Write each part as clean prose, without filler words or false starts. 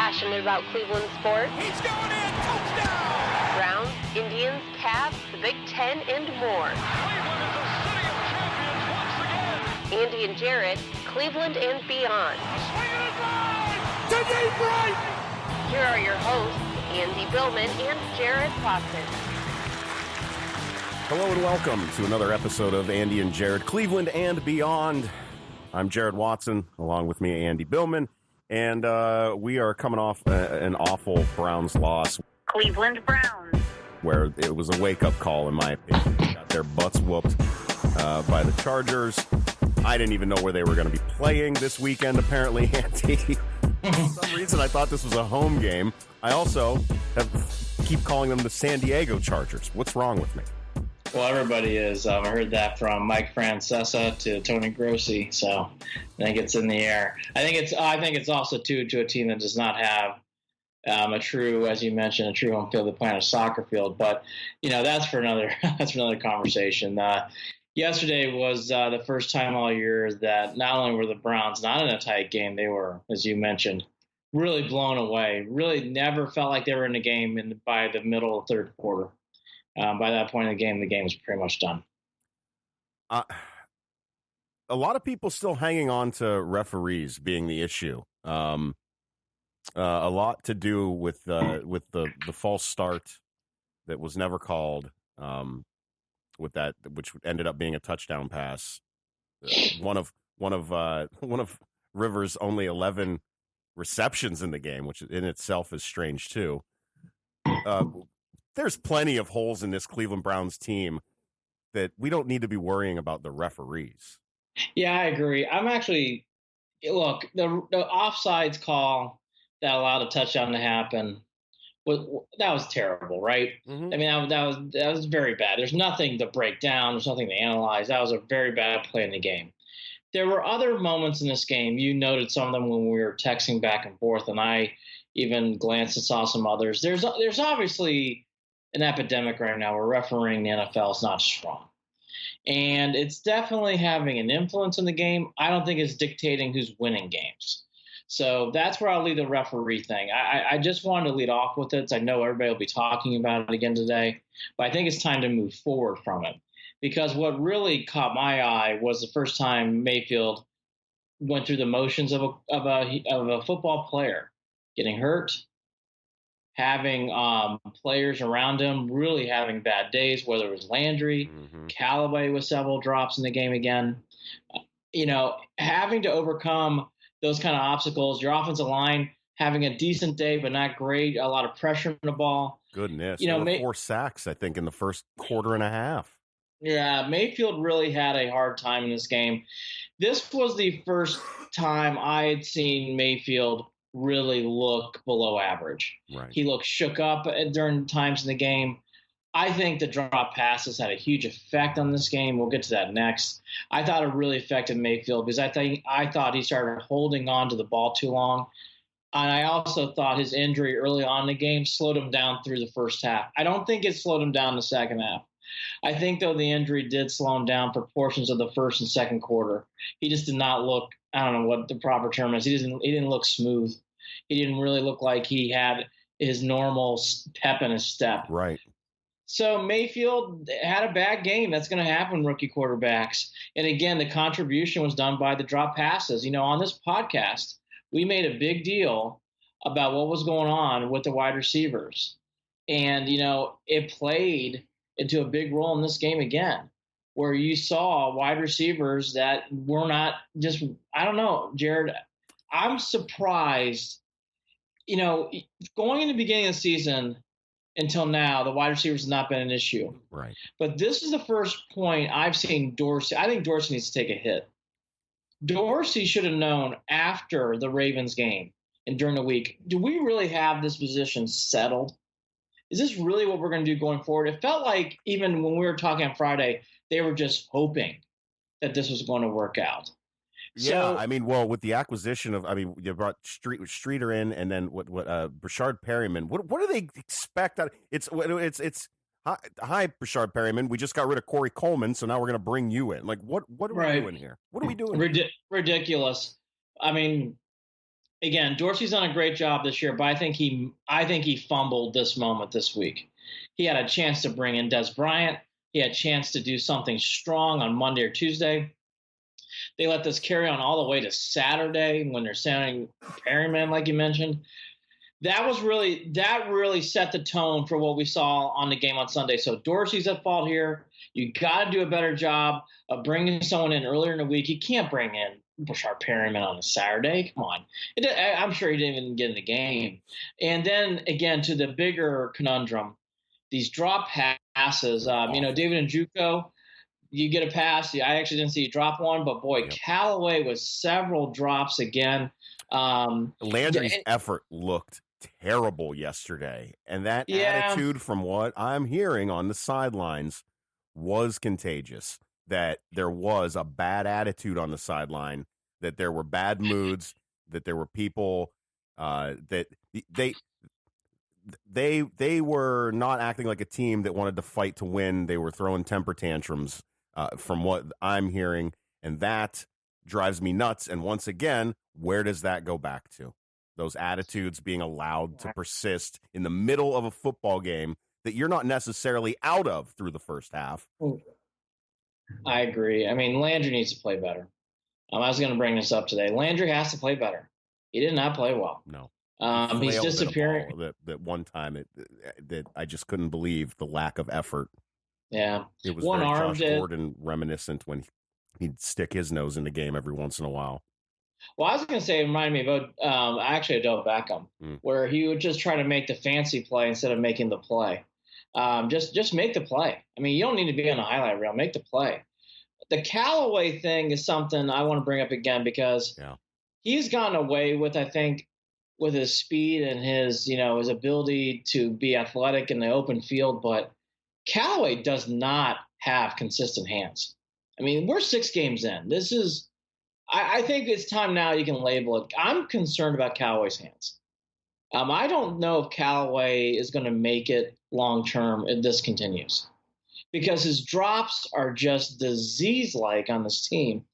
passionate about Cleveland sports. He's going in! Touchdown! Browns, Indians, Cavs, the Big Ten, and more. Cleveland is a city of champions once again! Andy and Jarid, Cleveland and beyond. Swinging it line! To deep right! Here are your hosts, Andy Billman and Jarid Watson. Hello and welcome to another episode of Andy and Jarid, Cleveland and beyond. I'm Jarid Watson, along with me, Andy Billman, and we are coming off an awful Browns loss. Cleveland Browns. Where it was a wake-up call, in my opinion. They got their butts whooped by the Chargers. I didn't even know where they were going to be playing this weekend, apparently, Andy. For some reason, I thought this was a home game. I also keep calling them the San Diego Chargers. What's wrong with me? Well, everybody is. I heard that from Mike Francesa to Tony Grossi, so I think it's in the air. I think it's also to a team that does not have a true, as you mentioned, a true home field. They play on a soccer field, but that's for another conversation. Yesterday was the first time all year that not only were the Browns not in a tight game, they were, as you mentioned, really blown away. Really never felt like they were in a game by the middle of the third quarter. By that point in the game was pretty much done. A lot of people still hanging on to referees being the issue. A lot to do with the false start that was never called. With that, which ended up being a touchdown pass. One of Rivers' only 11 receptions in the game, which in itself is strange too. There's plenty of holes in this Cleveland Browns team that we don't need to be worrying about the referees. Yeah, I agree. The offsides call that allowed a touchdown to happen, that was terrible, right? Mm-hmm. I mean, that was very bad. There's nothing to break down. There's nothing to analyze. That was a very bad play in the game. There were other moments in this game. You noted some of them when we were texting back and forth, and I even glanced and saw some others. There's obviously an epidemic right now where refereeing the NFL is not strong. And it's definitely having an influence in the game. I don't think it's dictating who's winning games. So that's where I'll leave the referee thing. I just wanted to lead off with it. I know everybody will be talking about it again today, but I think it's time to move forward from it. Because what really caught my eye was the first time Mayfield went through the motions of a football player getting hurt, having players around him really having bad days, whether it was Landry, Callaway with several drops in the game again. Having to overcome those kind of obstacles, your offensive line having a decent day but not great, a lot of pressure on the ball. Goodness, 4 sacks, I think, in the first quarter and a half. Yeah, Mayfield really had a hard time in this game. This was the first time I had seen Mayfield really look below average. Right. He looked shook up during times in the game. I think the drop passes had a huge effect on this game. We'll get to that next. I thought it really affected Mayfield because I thought he started holding on to the ball too long. And I also thought his injury early on in the game slowed him down through the first half. I don't think it slowed him down in the second half. I think, though, the injury did slow him down for portions of the first and second quarter. He just did not look, I don't know what the proper term is. He didn't look smooth. He didn't really look like he had his normal pep in his step. Right. So Mayfield had a bad game. That's going to happen, rookie quarterbacks. And again, the contribution was done by the drop passes. On this podcast, we made a big deal about what was going on with the wide receivers. And, it played into a big role in this game again, where you saw wide receivers that were not just, I don't know, Jared, I'm surprised, going in the beginning of the season until now, the wide receivers have not been an issue. Right. But this is the first point I've seen Dorsey. I think Dorsey needs to take a hit. Dorsey should have known after the Ravens game and during the week, do we really have this position settled? Is this really what we're going to do going forward? It felt like even when we were talking on Friday, they were just hoping that this was going to work out. Yeah, with the acquisition of, you brought Streeter in, and then Brashard Perryman. What do they expect? It's hi, Brashard Perryman. We just got rid of Corey Coleman, so now we're going to bring you in. Like, what are we doing here? What are we doing? Ridiculous. again, Dorsey's done a great job this year, but I think he fumbled this moment this week. He had a chance to bring in Des Bryant. He had a chance to do something strong on Monday or Tuesday. They let this carry on all the way to Saturday when they're sending Perryman, like you mentioned. That really set the tone for what we saw on the game on Sunday. So Dorsey's at fault here. You got to do a better job of bringing someone in earlier in the week. You can't bring in Brashard Perryman on a Saturday. Come on. I'm sure he didn't even get in the game. And then, again, to the bigger conundrum, these drop passes. David Njoku, you get a pass. I actually didn't see you drop one, but, boy, yep. Callaway was several drops again. Landry's effort looked terrible yesterday, and that attitude, from what I'm hearing on the sidelines, was contagious. That there was a bad attitude on the sideline, that there were bad moods, that there were people that they were not acting like a team that wanted to fight to win. They were throwing temper tantrums, from what I'm hearing, and that drives me nuts. And once again, where does that go back to? Those attitudes being allowed to persist in the middle of a football game that you're not necessarily out of through the first half. I agree. I mean, Landry needs to play better. I was going to bring this up today. Landry has to play better. He did not play well. No. He's disappearing. That one time that I just couldn't believe the lack of effort. Yeah. It was very Josh Gordon reminiscent when he'd stick his nose in the game every once in a while. Well, I was going to say, it reminded me about actually Odell Beckham, where he would just try to make the fancy play instead of making the play. Just make the play. I mean, you don't need to be on the highlight reel. Make the play. The Callaway thing is something I want to bring up again because he's gotten away with, I think, with his speed and his ability to be athletic in the open field. But Callaway does not have consistent hands. I mean, we're 6 games in. I think it's time now you can label it. I'm concerned about Callaway's hands. I don't know if Callaway is going to make it long-term if this continues, because his drops are just disease-like on this team.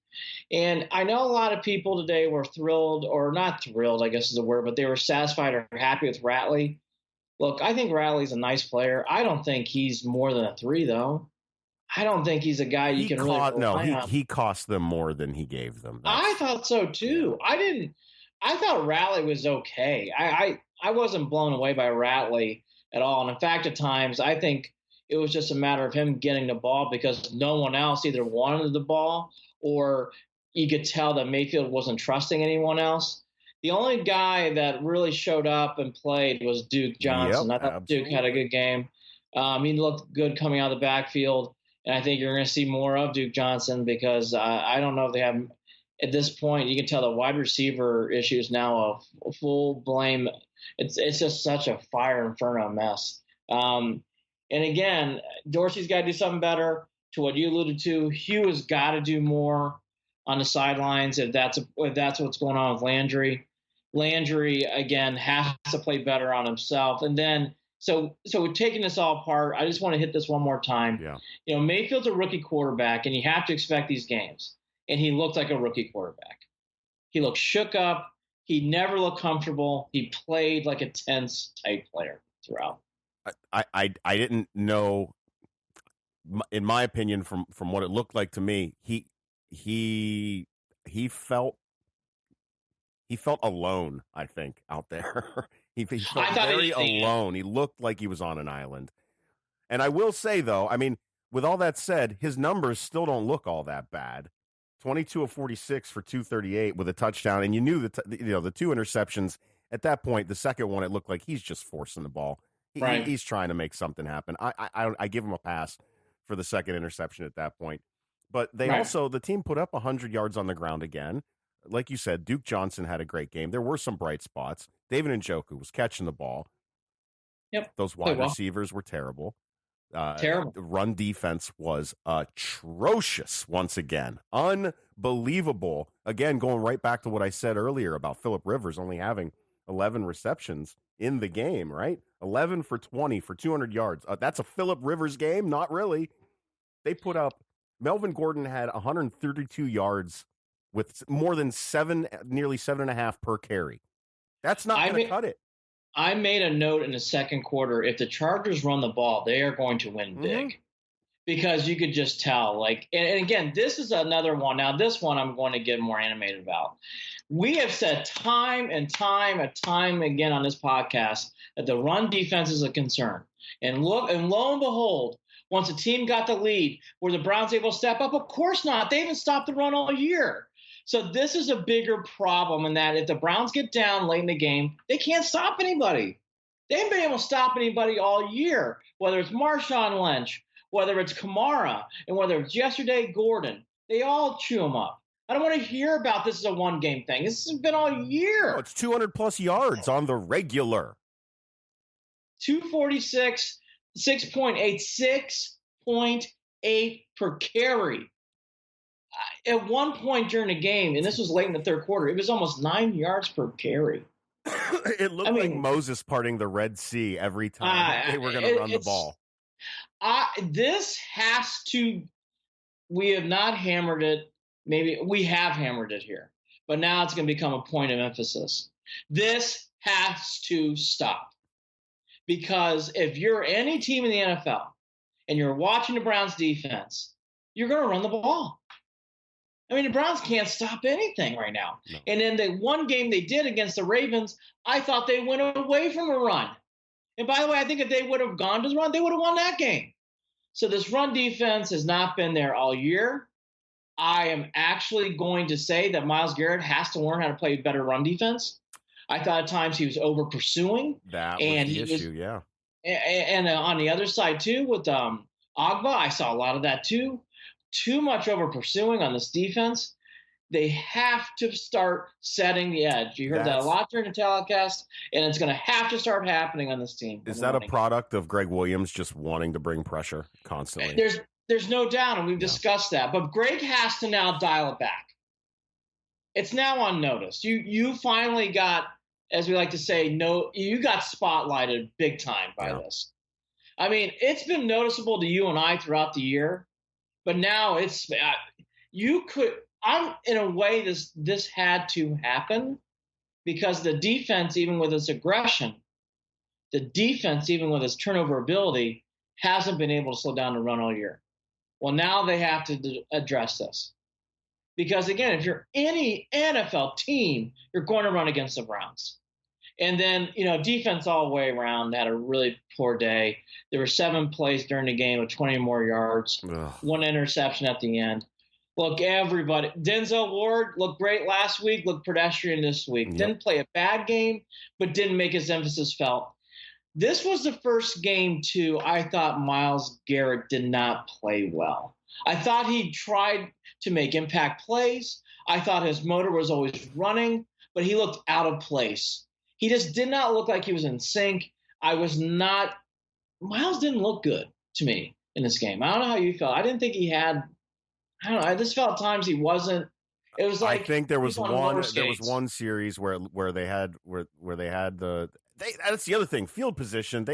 And I know a lot of people today were thrilled, or not thrilled, I guess is the word, but they were satisfied or happy with Ratley. Look, I think Ratley's a nice player. I don't think he's more than a 3, though. I don't think he's a guy you can really rely on. He cost them more than he gave them. I thought so, too. I thought Ratley was okay. I wasn't blown away by Ratley at all. And in fact, at times, I think it was just a matter of him getting the ball because no one else either wanted the ball, or you could tell that Mayfield wasn't trusting anyone else. The only guy that really showed up and played was Duke Johnson. I thought absolutely. Duke had a good game. He looked good coming out of the backfield. And I think you're going to see more of Duke Johnson because I don't know if they have – at this point, you can tell the wide receiver issue is now a full blame. It's just such a fire inferno mess. And again, Dorsey's got to do something better. To what you alluded to, Hue has got to do more on the sidelines if that's what's going on with Landry. Landry, again, has to play better on himself. And then – So taking this all apart, I just want to hit this one more time. Yeah. Mayfield's a rookie quarterback, and you have to expect these games. And he looked like a rookie quarterback. He looked shook up. He never looked comfortable. He played like a tense type player throughout. I didn't know. In my opinion, from what it looked like to me, he felt alone. I think out there. He felt very alone. He looked like he was on an island. And I will say, though, I mean, with all that said, his numbers still don't look all that bad. 22 of 46 for 238 with a touchdown. And you knew the 2 interceptions. At that point, the second one, it looked like he's just forcing the ball. He's trying to make something happen. I give him a pass for the second interception at that point. But the team put up 100 yards on the ground again. Like you said, Duke Johnson had a great game. There were some bright spots. David Njoku was catching the ball. Yep. Those wide receivers were terrible. Terrible. The run defense was atrocious once again. Unbelievable. Again, going right back to what I said earlier about Phillip Rivers only having 11 receptions in the game, right? 11 for 20 for 200 yards. That's a Phillip Rivers game? Not really. They put up – Melvin Gordon had 132 yards with more than nearly 7.5 per carry. That's not going to cut it. I made a note in the second quarter. If the Chargers run the ball, they are going to win big. Because you could just tell. And again, this is another one. Now, this one I'm going to get more animated about. We have said time and time again on this podcast that the run defense is a concern. And lo and behold, once a team got the lead, were the Browns able to step up? Of course not. They haven't stopped the run all year. So this is a bigger problem in that if the Browns get down late in the game, they can't stop anybody. They haven't been able to stop anybody all year, whether it's Marshawn Lynch, whether it's Kamara, and whether it's yesterday Gordon. They all chew them up. I don't want to hear about this as a one-game thing. This has been all year. Oh, it's 200-plus yards on the regular. 246, 6.8, 6.8 per carry. At one point during the game, and this was late in the third quarter, it was almost 9 yards per carry. It looked like Moses parting the Red Sea every time they were going to run the ball. This has to – we have not hammered it. Maybe we have hammered it here, but now it's going to become a point of emphasis. This has to stop because if you're any team in the NFL and you're watching the Browns defense, you're going to run the ball. I mean, the Browns can't stop anything right now. No. And in the one game they did against the Ravens, I thought they went away from a run. And by the way, I think if they would have gone to the run, they would have won that game. So this run defense has not been there all year. I am actually going to say that Myles Garrett has to learn how to play better run defense. I thought at times he was over pursuing. That was the issue, yeah. And on the other side, too, with Agba, I saw a lot of that, too. Too much over pursuing on this defense. They have to start setting the edge. You heard that a lot during the telecast, and it's going to have to start happening on this team. Is that a product of Greg Williams just wanting to bring pressure constantly? There's no doubt, and we've discussed that. But Greg has to now dial it back. It's now on notice. You finally got, as we like to say, you got spotlighted big time by this. I mean, it's been noticeable to you and I throughout the year, but now it's in a way this had to happen because the defense, even with its aggression, the defense, even with its turnover ability, hasn't been able to slow down the run all year. Well, now they have to address this. Because, again, if you're any NFL team, you're going to run against the Browns. And then, defense all the way around had a really poor day. There were 7 plays during the game with 20 or more yards, 1 interception at the end. Look, everybody, Denzel Ward looked great last week, looked pedestrian this week. Yep. Didn't play a bad game, but didn't make his emphasis felt. This was the first game, too, I thought Myles Garrett did not play well. I thought he tried to make impact plays. I thought his motor was always running, but he looked out of place. He just did not look like he was in sync. Myles didn't look good to me in this game. I don't know how you felt. I didn't think he had, I don't know, I just felt at times he wasn't. It was like, I think there was one series where they had that's the other thing, field position.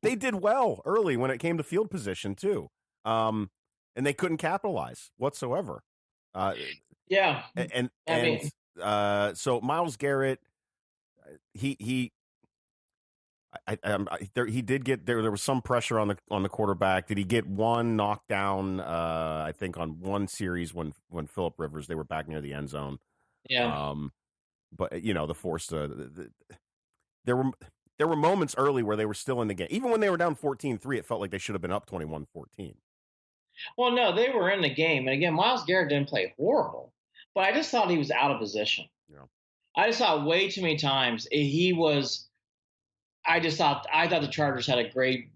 They did well early when it came to field position too. And they couldn't capitalize whatsoever. Yeah. So Myles Garrett, he did get there was some pressure on the quarterback. Did he get one knockdown, I think on one series when Phillip Rivers, they were back near the end zone. Yeah. But the force there were moments early where they were still in the game. Even when they were down 14-3, it felt like they should have been up 21-14. Well, no, they were in the game. And again, Myles Garrett didn't play horrible, but I just thought he was out of position. Yeah. I just thought way too many times I thought the Chargers had a great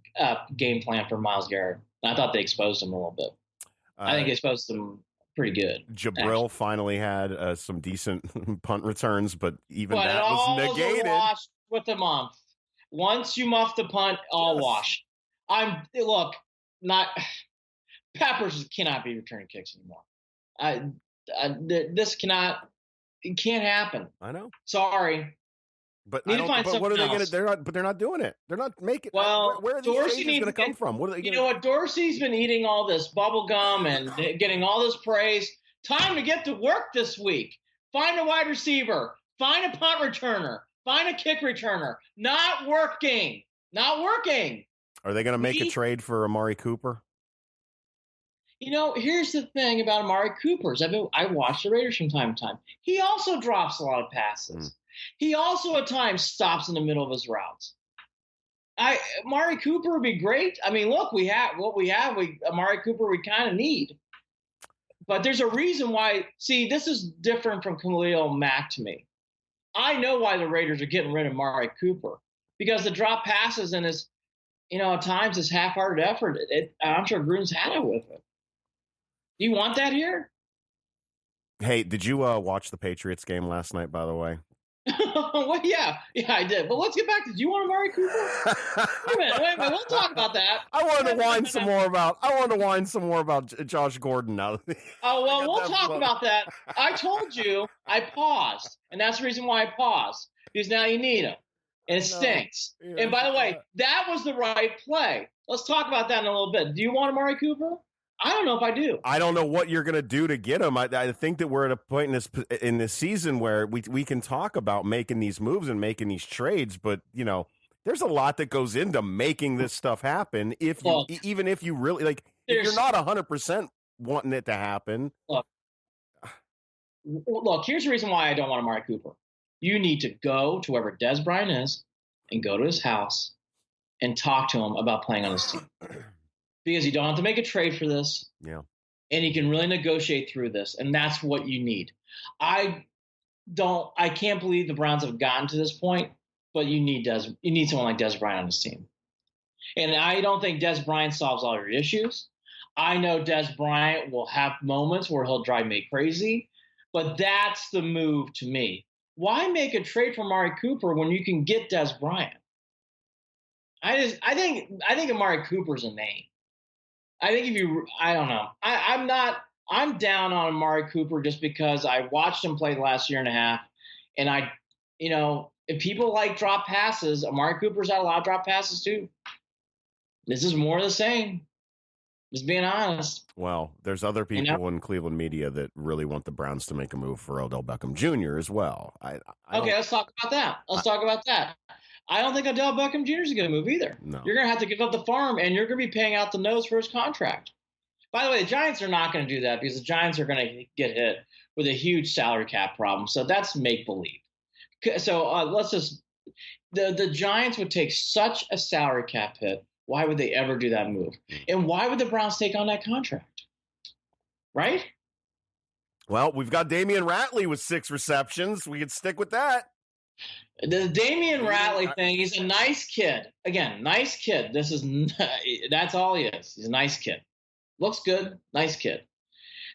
game plan for Myles Garrett. I thought they exposed him a little bit. I think they exposed him pretty good. Jabril finally had some decent punt returns, but that was negated. Washed with the month. Once you muff the punt, all wash. Peppers cannot be returning kicks anymore. It can't happen. I know. Sorry. But what are they going to? They're not doing it. They're not making. Well, where are these changes going to come from? What are they? You know what? Dorsey's been eating all this bubble gum and getting all this praise. Time to get to work this week. Find a wide receiver. Find a punt returner. Find a kick returner. Not working. Not working. Are they going to make a trade for Amari Cooper? Here's the thing about Amari Cooper. I watch the Raiders from time to time. He also drops a lot of passes. He also at times stops in the middle of his routes. Amari Cooper would be great. I mean, look, we have what we have. Amari Cooper we kind of need. But there's a reason why. See, this is different from Khalil Mack to me. I know why the Raiders are getting rid of Amari Cooper, because the drop passes and his, at times his half-hearted effort. I'm sure Gruden's had it with it. Do you want that here? Hey, did you watch the Patriots game last night, by the way? Well, yeah, I did. But let's get back to, do you want Amari Cooper? wait a minute. We'll talk about that. I wanted to whine some more about Josh Gordon now. Oh, well, we'll talk about that. I told you I paused, and that's the reason why I paused, because now you need him, and it stinks. And by the way, that was the right play. Let's talk about that in a little bit. Do you want Amari Cooper? I don't know if I do. I don't know what you're going to do to get him. I think that we're at a point in this season where we can talk about making these moves and making these trades, but there's a lot that goes into making this stuff happen. Even if you really if you're not 100% wanting it to happen. Look, here's the reason why I don't want Amari Cooper. You need to go to wherever Des Bryant is and go to his house and talk to him about playing on his team. Because you don't have to make a trade for this. Yeah. And you can really negotiate through this. And that's what you need. I can't believe the Browns have gotten to this point, but you need someone like Des Bryant on his team. And I don't think Des Bryant solves all your issues. I know Des Bryant will have moments where he'll drive me crazy, but that's the move to me. Why make a trade for Amari Cooper when you can get Des Bryant? I think Amari Cooper's a name. I think I don't know. I'm down on Amari Cooper just because I watched him play the last year and a half. And if people like drop passes, Amari Cooper's had a lot of drop passes too. This is more of the same. Just being honest. Well, there's other people in Cleveland media that really want the Browns to make a move for Odell Beckham Jr. as well. Okay, let's talk about that. I don't think Odell Beckham Jr. is going to move either. No. You're going to have to give up the farm, and you're going to be paying out the nose for his contract. By the way, the Giants are not going to do that because the Giants are going to get hit with a huge salary cap problem. So that's make-believe. So the Giants would take such a salary cap hit. Why would they ever do that move? And why would the Browns take on that contract? Right? Well, we've got Damian Ratley with 6 receptions. We could stick with that. The Damian Ratley thing, he's a nice kid. Again, nice kid. That's all he is. He's a nice kid. Looks good. Nice kid.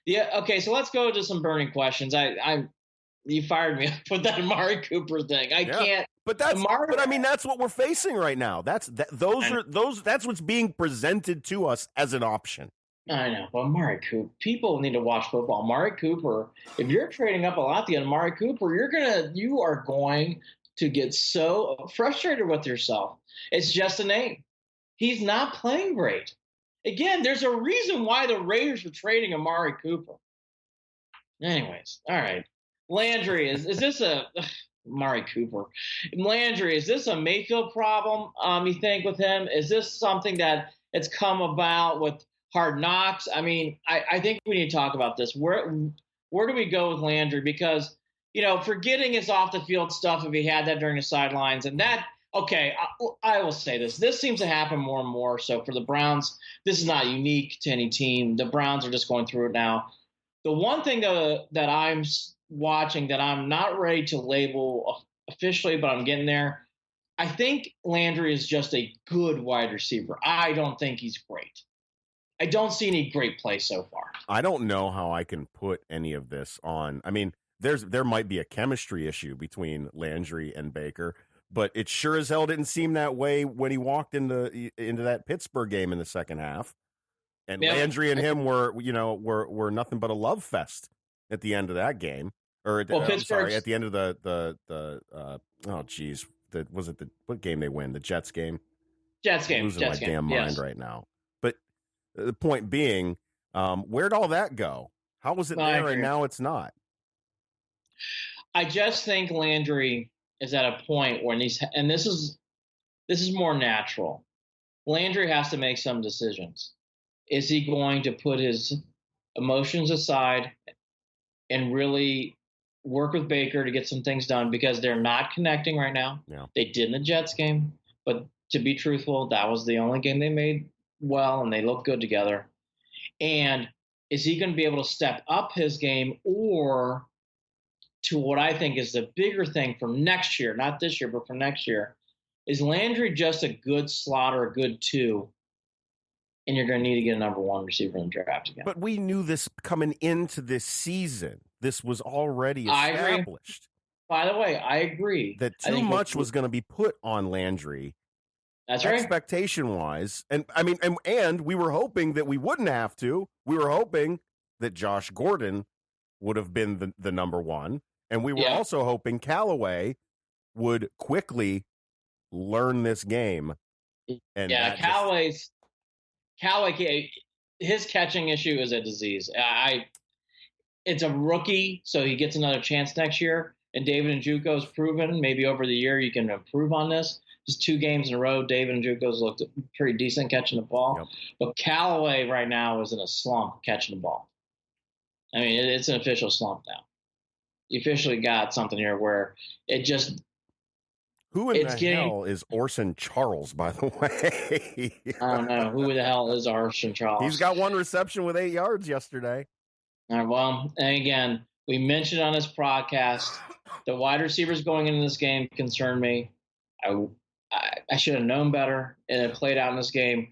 Yeah. Okay. So let's go to some burning questions. You fired me with that Amari Cooper thing. I can't. But that's what we're facing right now. That's what's being presented to us as an option. I know, but Amari Cooper, people need to watch football. Amari Cooper, if you're trading up a lot to get Amari Cooper, you are going to get so frustrated with yourself. It's just a name. He's not playing great. Again, there's a reason why the Raiders are trading Amari Cooper. Anyways, all right. Landry, is this a Amari Cooper? Landry, is this a Mayfield problem? You think with him? Is this something that it's come about with Hard Knocks? I mean, I think we need to talk about this. Where do we go with Landry? Because, forgetting his off the field stuff, if he had that during the sidelines, and that, okay, I will say this. This seems to happen more and more. So for the Browns, this is not unique to any team. The Browns are just going through it now. The one thing that I'm watching that I'm not ready to label officially, but I'm getting there, I think Landry is just a good wide receiver. I don't think he's great. I don't see any great play so far. I don't know how I can put any of this on. I mean, there might be a chemistry issue between Landry and Baker, but it sure as hell didn't seem that way when he walked into that Pittsburgh game in the second half. And Landry and him were nothing but a love fest at the end of that game. Or at the end of what game they win? The Jets game. Jets game. Losing my damn mind right now. But the point being, where'd all that go? How was it there and now it's not? I just think Landry is at a point when and this is more natural. Landry has to make some decisions. Is he going to put his emotions aside and really work with Baker to get some things done, because they're not connecting right now? Yeah. They did in the Jets game, but to be truthful, that was the only game they made well, and they looked good together. And is he going to be able to step up his game, or to what I think is the bigger thing from next year, not this year, but from next year, is Landry just a good slot or a good 2, and you're going to need to get a number 1 receiver in the draft again? But we knew this coming into this season. This was already established. By the way, I agree that too much was going to be put on Landry. That's right. Expectation-wise. And I mean, and we were hoping that we wouldn't have to. We were hoping that Josh Gordon would have been the number 1. And we were also hoping Callaway would quickly learn this game. And Callaway, his catching issue is a disease. It's a rookie, so he gets another chance next year. And David Njoku's proven maybe over the year you can improve on this. Just 2 games in a row, David Njoku's looked pretty decent catching the ball. Yep. But Callaway right now is in a slump catching the ball. I mean, it's an official slump now. You officially got something here where it just – Who in the hell is Orson Charles, by the way? I don't know. Who the hell is Orson Charles? He's got 1 reception with 8 yards yesterday. All right, well, and again, we mentioned on this podcast, the wide receivers going into this game concerned me. I should have known better, and it played out in this game.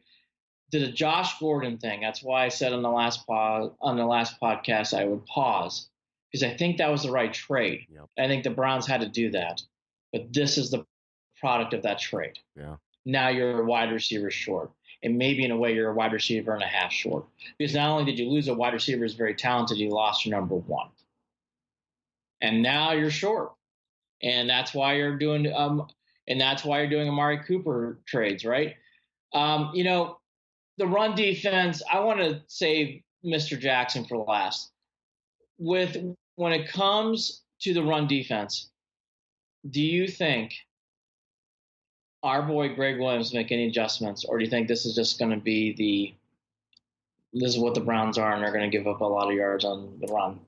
The Josh Gordon thing, that's why I said on the last podcast I would pause, because I think that was the right trade. Yep. I think the Browns had to do that. But this is the product of that trade. Yeah. Now you're a wide receiver short. And maybe in a way you're a wide receiver and a half short. Because not only did you lose a wide receiver who's very talented, you lost your number 1. And now you're short. And that's why you're doing Amari Cooper trades, right? The run defense, I want to save Mr. Jackson for last. When it comes to the run defense, do you think our boy Greg Williams make any adjustments, or do you think this is just going to be this is what the Browns are, and they're going to give up a lot of yards on the run?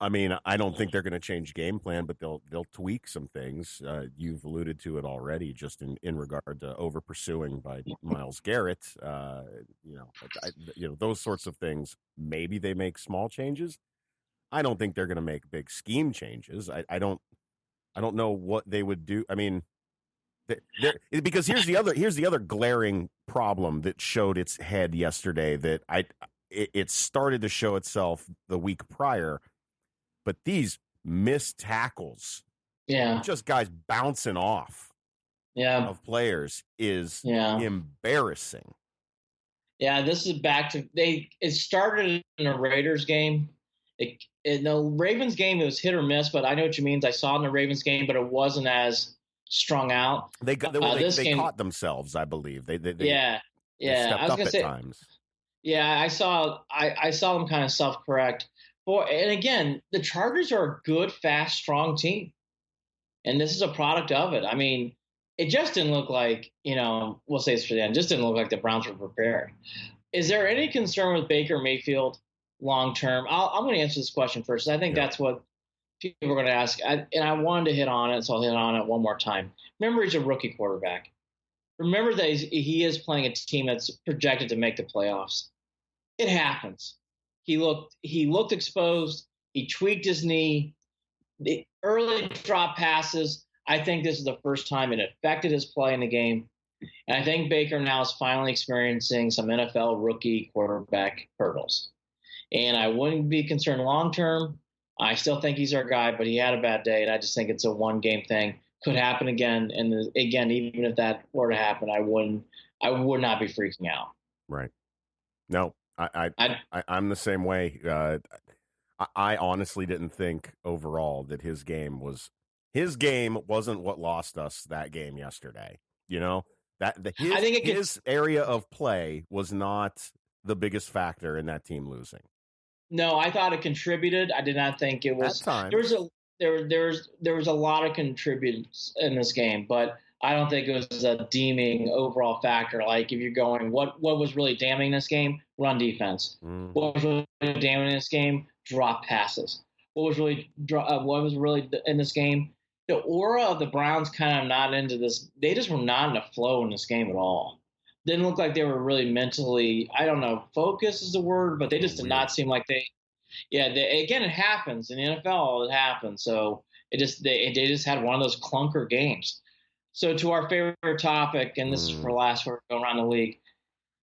I mean, I don't think they're going to change game plan, but they'll tweak some things. You've alluded to it already, just in regard to over pursuing by Myles Garrett. Those sorts of things. Maybe they make small changes. I don't think they're going to make big scheme changes. I don't know what they would do. I mean, because here's the other glaring problem that showed its head yesterday. That it started to show itself the week prior. But these missed tackles, just guys bouncing off of players, is embarrassing. Yeah, this is back to it started in a Raiders game. In the Ravens game, it was hit or miss, but I know what you mean. I saw it in the Ravens game, but it wasn't as strung out. They caught themselves, I believe. They stepped I was up gonna at say, times. Yeah, I saw them kind of self-correct. And again, the Chargers are a good, fast, strong team. And this is a product of it. I mean, it just didn't look like, we'll say this for the end, just didn't look like the Browns were preparing. Is there any concern with Baker Mayfield long term? I'm going to answer this question first. I think that's what people are going to ask. And I wanted to hit on it, so I'll hit on it one more time. Remember, he's a rookie quarterback. Remember that he is playing a team that's projected to make the playoffs. It happens. He looked exposed. He tweaked his knee. The early drop passes, I think this is the first time it affected his play in the game. And I think Baker now is finally experiencing some NFL rookie quarterback hurdles. And I wouldn't be concerned long term. I still think he's our guy, but he had a bad day, and I just think it's a one-game thing. Could happen again. And again, even if that were to happen, I would not be freaking out. Right. No. I'm the same way. I honestly didn't think overall that his game wasn't what lost us that game yesterday. His area of play was not the biggest factor in that team losing. No, I thought it contributed. I did not think it was. At times. there was a lot of contributors in this game, but I don't think it was a deeming overall factor. Like if you're going, what was really damning this game? Run defense. What was really damning this game? Drop passes. What was really in this game? The aura of the Browns kind of not into this. They just were not in a flow in this game at all. Didn't look like they were really mentally, I don't know, focus is the word, but they just did not seem like they. Yeah, again, it happens in the NFL. It happens. So they just had one of those clunker games. So to our favorite topic, and this is for last, we're going around the league.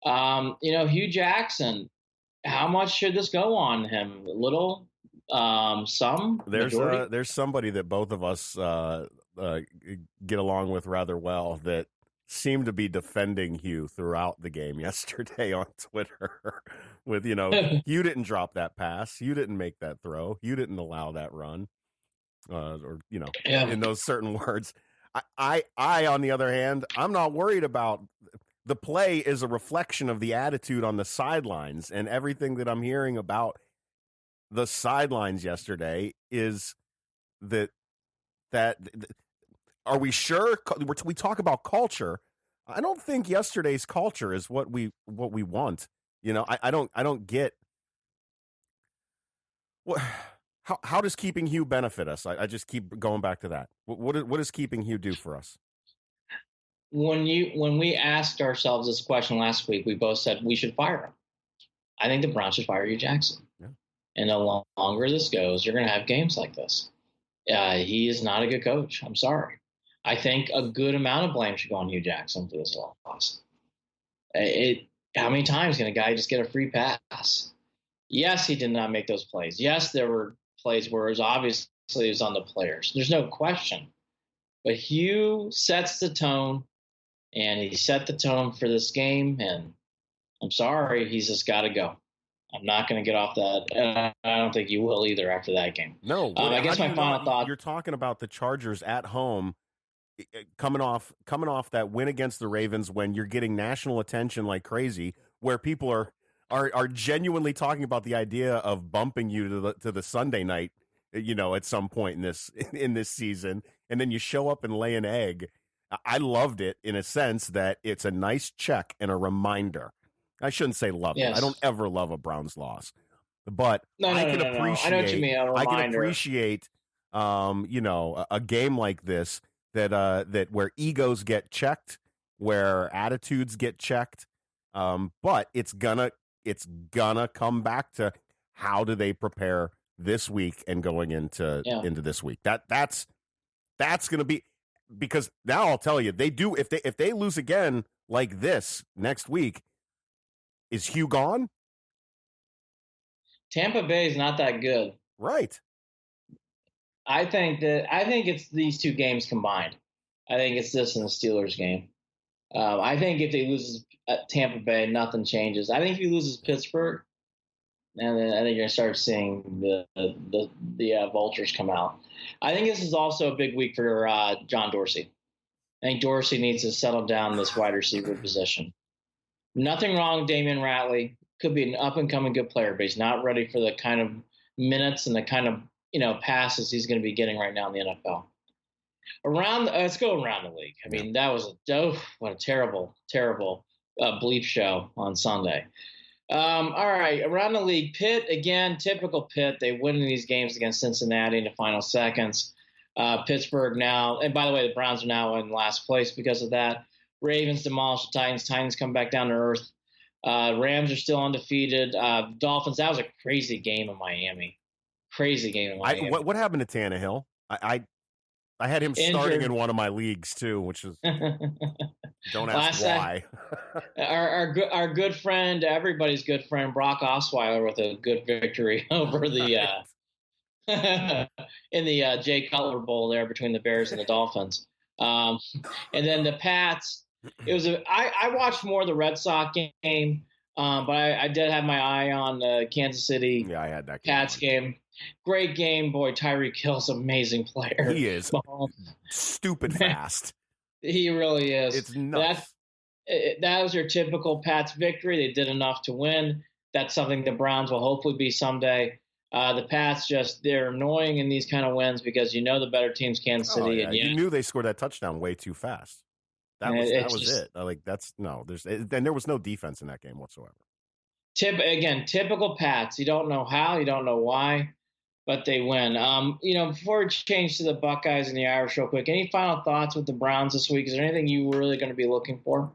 Hue Jackson. How much should this go on him? A little, some. There's somebody that both of us get along with rather well that seemed to be defending Hue throughout the game yesterday on Twitter. With you didn't drop that pass, you didn't make that throw, you didn't allow that run, in those certain words. I on the other hand, I'm not worried about the play. Is a reflection of the attitude on the sidelines, and everything that I'm hearing about the sidelines yesterday is that are we sure? We talk about culture. I don't think yesterday's culture is what we want. I don't get what. How does keeping Hue benefit us? I just keep going back to that. What does keeping Hue do for us? When we asked ourselves this question last week, we both said we should fire him. I think the Browns should fire Hue Jackson. Yeah. And the longer this goes, you're going to have games like this. He is not a good coach. I'm sorry. I think a good amount of blame should go on Hue Jackson for this loss. How many times can a guy just get a free pass? Yes, he did not make those plays. Yes, there were plays where it was on the players. There's no question. But Hue sets the tone, and he set the tone for this game, and I'm sorry, he's just got to go. I'm not going to get off that. And I don't think you will either after that game. No. I guess my final thought. You're talking about the Chargers at home coming off that win against the Ravens when you're getting national attention like crazy, where people are genuinely talking about the idea of bumping you to the Sunday night, at some point in this season, and then you show up and lay an egg. I loved it in a sense that it's a nice check and a reminder. I shouldn't say love it. I don't ever love a Browns loss, but I can appreciate. I know what you mean. I can appreciate, a game like this that where egos get checked, where attitudes get checked, but it's gonna come back to how do they prepare this week and going into this week. That's gonna be, because now I'll tell you, they do if they lose again like this next week. Is Hue gone? Tampa Bay is not that good. Right. I think it's these two games combined. I think it's this and the Steelers game. I think if they lose at Tampa Bay, nothing changes. I think if he loses Pittsburgh, and then I think you're going to start seeing the vultures come out. I think this is also a big week for John Dorsey. I think Dorsey needs to settle down this wide receiver position. Nothing wrong with Damian Ratley. Could be an up-and-coming good player, but he's not ready for the kind of minutes and the kind of passes he's going to be getting right now in the NFL. Let's go around the league. I mean, that was what a terrible, terrible bleep show on Sunday. All right, around the league, Pitt, again, typical Pitt. They win these games against Cincinnati in the final seconds. Pittsburgh now, and by the way, the Browns are now in last place because of that. Ravens demolish the Titans. Titans come back down to earth. Rams are still undefeated. Dolphins, that was a crazy game in Miami. Crazy game in Miami. What happened to Tannehill? I had him starting in one of my leagues too, which is don't ask why. Our good friend, everybody's good friend, Brock Osweiler with a good victory over the in the Jay Cutler Bowl there between the Bears and the Dolphins. And then the Pats. I watched more of the Red Sox game, but I did have my eye on the Kansas City I had that Pats game. Great game, boy. Tyreek Hill's an amazing player. He is stupid fast. He really is. It's nuts. That was your typical Pats victory. They did enough to win. That's something the Browns will hopefully be someday. The Pats they're annoying in these kind of wins because the better team's Kansas City. Yeah. You knew they scored that touchdown way too fast. That was it. There was no defense in that game whatsoever. Typical Pats. You don't know how, you don't know why, but they win. Before we change to the Buckeyes and the Irish real quick, any final thoughts with the Browns this week? Is there anything you were really going to be looking for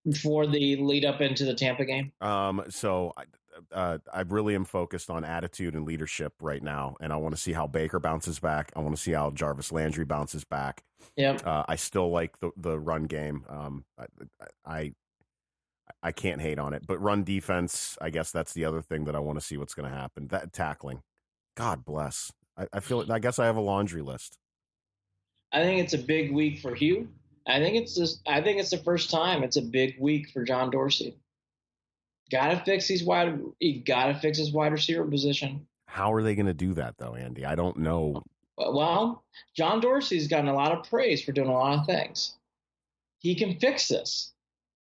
before the lead up into the Tampa game? So I really am focused on attitude and leadership right now, and I want to see how Baker bounces back. I want to see how Jarvis Landry bounces back. Yep. I still like the run game. I can't hate on it, but run defense, I guess that's the other thing that I want to see what's going to happen. That tackling, God bless. I guess I have a laundry list. I think it's a big week for Hue. I think it's the first time it's a big week for John Dorsey. You gotta fix his wide receiver position. How are they going to do that though, Andy? I don't know. Well, John Dorsey's gotten a lot of praise for doing a lot of things. He can fix this.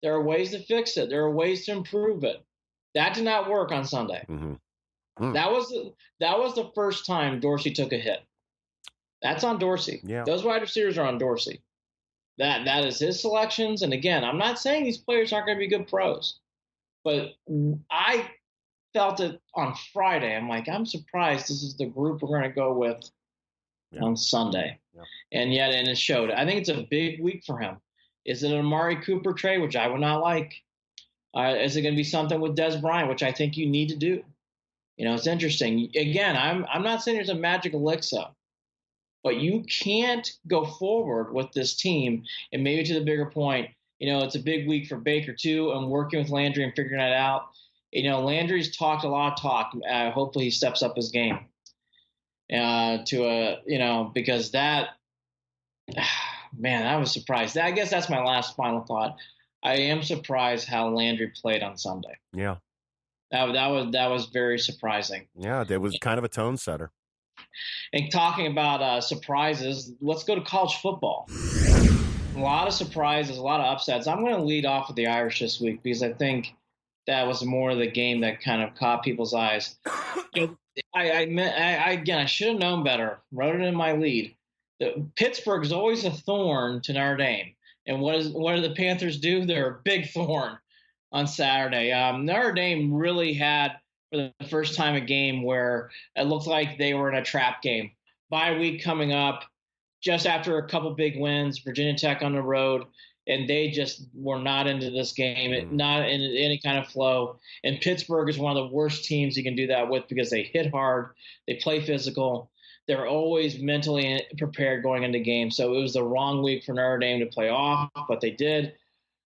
There are ways to fix it. There are ways to improve it. That did not work on Sunday. Mm-hmm. That was the first time Dorsey took a hit. That's on Dorsey. Yeah. Those wide receivers are on Dorsey. That is his selections. And again, I'm not saying these players aren't going to be good pros, but I felt it on Friday. I'm like, I'm surprised this is the group we're going to go with on Sunday. Yeah. And it showed. I think it's a big week for him. Is it an Amari Cooper trade, which I would not like? Is it going to be something with Des Bryant, which I think you need to do? It's interesting. Again, I'm not saying there's a magic elixir, but you can't go forward with this team. And maybe to the bigger point, it's a big week for Baker too, and working with Landry and figuring that out. Landry's talked a lot of talk. Hopefully he steps up his game because that, man, I was surprised. I guess that's my last final thought. I am surprised how Landry played on Sunday. Yeah. That was very surprising. Yeah, it was kind of a tone setter. And talking about surprises, let's go to college football. A lot of surprises, a lot of upsets. I'm going to lead off with the Irish this week because I think that was more of the game that kind of caught people's eyes. I should have known better. Wrote it in my lead. Pittsburgh is always a thorn to Notre Dame. And what do the Panthers do? They're a big thorn on Saturday. Notre Dame really had, for the first time, a game where it looked like they were in a trap game. Bye week coming up, just after a couple big wins, Virginia Tech on the road, and they just were not into this game, not in any kind of flow. And Pittsburgh is one of the worst teams you can do that with because they hit hard, they play physical, they're always mentally prepared going into games. So it was the wrong week for Notre Dame to play off, but they did.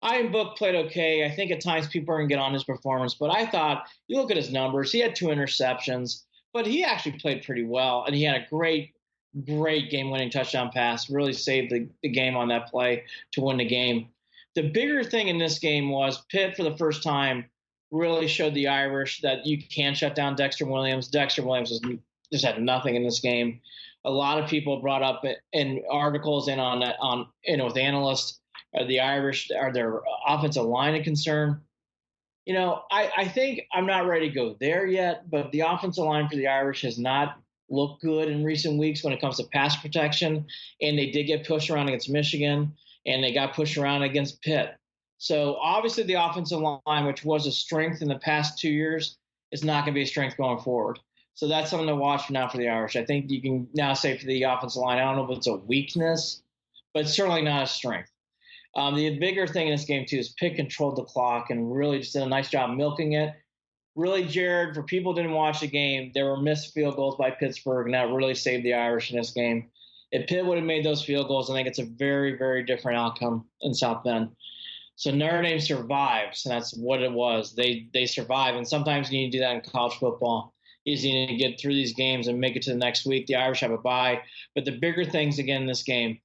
Iron Book played okay. I think at times people are going to get on his performance, but I thought, you look at his numbers, he had 2 interceptions, but he actually played pretty well, and he had a great game-winning touchdown pass, really saved the game on that play to win the game. The bigger thing in this game was Pitt, for the first time, really showed the Irish that you can shut down Dexter Williams. Dexter Williams just had nothing in this game. A lot of people brought up in articles and with analysts, the Irish, are their offensive line a concern? I think I'm not ready to go there yet, but the offensive line for the Irish has not looked good in recent weeks when it comes to pass protection, and they did get pushed around against Michigan, and they got pushed around against Pitt. So obviously the offensive line, which was a strength in the past 2 years, is not going to be a strength going forward. So that's something to watch for now for the Irish. I think you can now say for the offensive line, I don't know if it's a weakness, but it's certainly not a strength. The bigger thing in this game, too, is Pitt controlled the clock and really just did a nice job milking it. Really, Jared, for people who didn't watch the game, there were missed field goals by Pittsburgh, and that really saved the Irish in this game. If Pitt would have made those field goals, I think it's a very, very different outcome in South Bend. So Notre Dame survives, and that's what it was. They survive, and sometimes you need to do that in college football. You just need to get through these games and make it to the next week. The Irish have a bye. But the bigger things, again, in this game,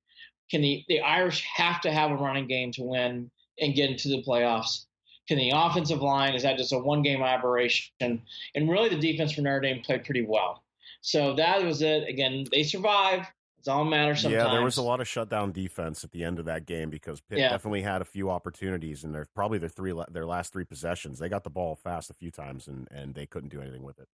can the Irish have to have a running game to win and get into the playoffs? Can the offensive line, is that just a one-game aberration? And really the defense for Notre Dame played pretty well. So that was it. Again, they survived. It's all that matters sometimes. Yeah, there was a lot of shutdown defense at the end of that game because Pitt definitely had a few opportunities, and they're probably their last 3 possessions. They got the ball fast a few times, and they couldn't do anything with it.